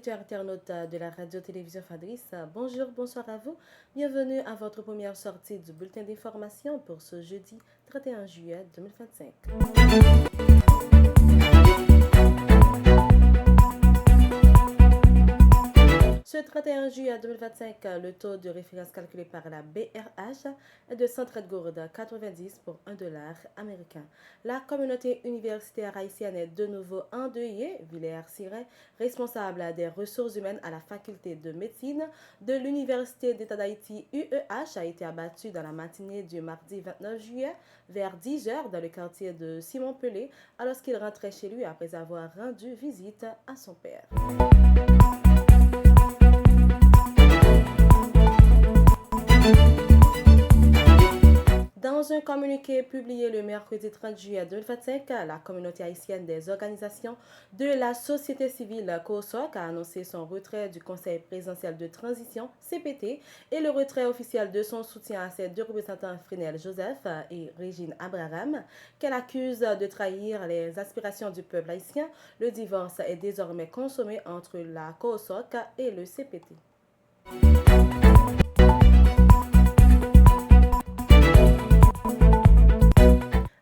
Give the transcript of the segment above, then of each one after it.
auditeurs internautes de la radio-télévision Fadris, bonjour, bonsoir à vous. Bienvenue à votre première sortie du bulletin d'information pour ce jeudi 31 juillet 2025. Ce 31 juillet 2025, le taux de référence calculé par la BRH est de 130 gourdes 90 pour $1 américain. La communauté universitaire haïtienne est de nouveau endeuillée. Villers-Sirin, responsable des ressources humaines à la faculté de médecine de l'Université d'État d'Haïti UEH, a été abattu dans la matinée du mardi 29 juillet vers 10 heures dans le quartier de Simon-Pelé alors qu'il rentrait chez lui après avoir rendu visite à son père. Dans un communiqué publié le mercredi 30 juillet 2025, la communauté haïtienne des organisations de la société civile COSOC a annoncé son retrait du Conseil présidentiel de transition CPT et le retrait officiel de son soutien à ses deux représentants Frénel Joseph et Régine Abraham, qu'elle accuse de trahir les aspirations du peuple haïtien. Le divorce est désormais consommé entre la COSOC et le CPT.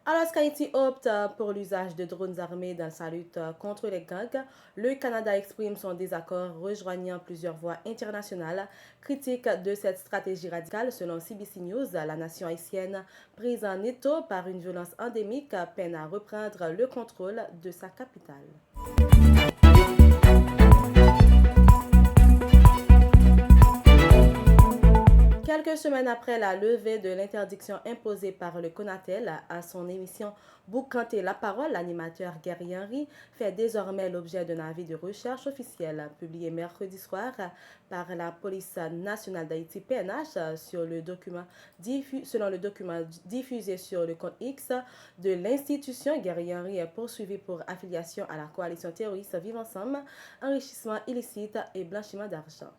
Alors qu'Haïti opte pour l'usage de drones armés dans sa lutte contre les gangs, le Canada exprime son désaccord, rejoignant plusieurs voix internationales critiques de cette stratégie radicale. Selon CBC News, la nation haïtienne, prise en étau par une violence endémique, peine à reprendre le contrôle de sa capitale. Quelques semaines après la levée de l'interdiction imposée par le Conatel à son émission Boucanter la parole, l'animateur Gary Henry fait désormais l'objet d'un avis de recherche officiel publié mercredi soir par la Police nationale d'Haïti PNH selon le document diffusé sur le compte X de l'institution. Gary Henry est poursuivi pour affiliation à la coalition terroriste Vivre Ensemble, enrichissement illicite et blanchiment d'argent.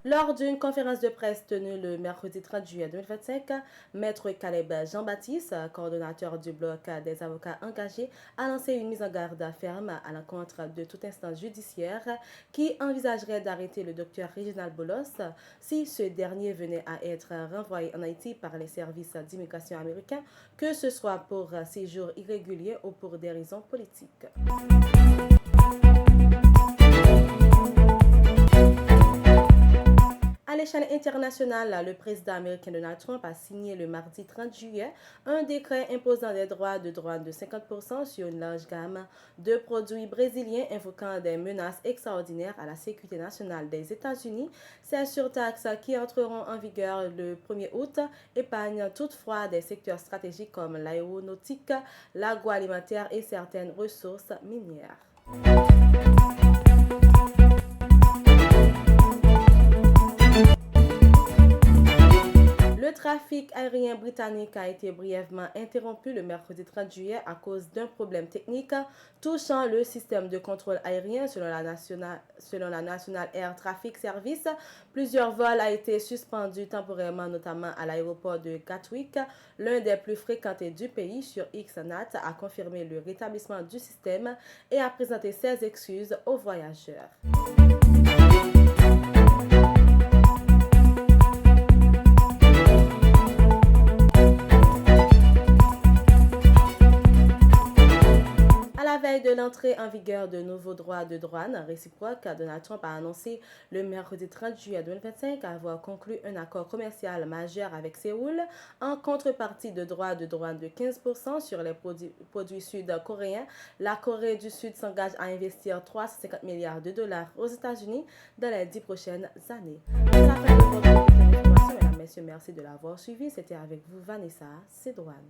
Lors d'une conférence de presse tenue le mercredi 30 juillet 2025, Maître Caleb Jean-Baptiste, coordonnateur du bloc des avocats engagés, a lancé une mise en garde ferme à l'encontre de toute instance judiciaire qui envisagerait d'arrêter le docteur Réginald Bolos si ce dernier venait à être renvoyé en Haïti par les services d'immigration américains, que ce soit pour séjour irrégulier ou pour des raisons politiques. À l'échelle internationale, le président américain Donald Trump a signé le mardi 30 juillet un décret imposant des droits de douane de 50% sur une large gamme de produits brésiliens, invoquant des menaces extraordinaires à la sécurité nationale des États-Unis. Ces surtaxes qui entreront en vigueur le 1er août épargnent toutefois des secteurs stratégiques comme l'aéronautique, l'agroalimentaire et certaines ressources minières. Le trafic aérien britannique a été brièvement interrompu le mercredi 30 juillet à cause d'un problème technique touchant le système de contrôle aérien selon la National Air Traffic Service. Plusieurs vols ont été suspendus temporairement, notamment à l'aéroport de Gatwick, l'un des plus fréquentés du pays. Sur XNAT a confirmé le rétablissement du système et a présenté ses excuses aux voyageurs. De l'entrée en vigueur de nouveaux droits de douane réciproques, Donald Trump a annoncé le mercredi 30 juillet 2025 avoir conclu un accord commercial majeur avec Séoul en contrepartie de droits de douane de 15% sur les produits sud-coréens. La Corée du Sud s'engage à investir 350 milliards de dollars aux États-Unis dans les 10 prochaines années. C'est la fin de votre information, mesdames, messieurs, merci de l'avoir suivi. C'était avec vous Vanessa Cédouane.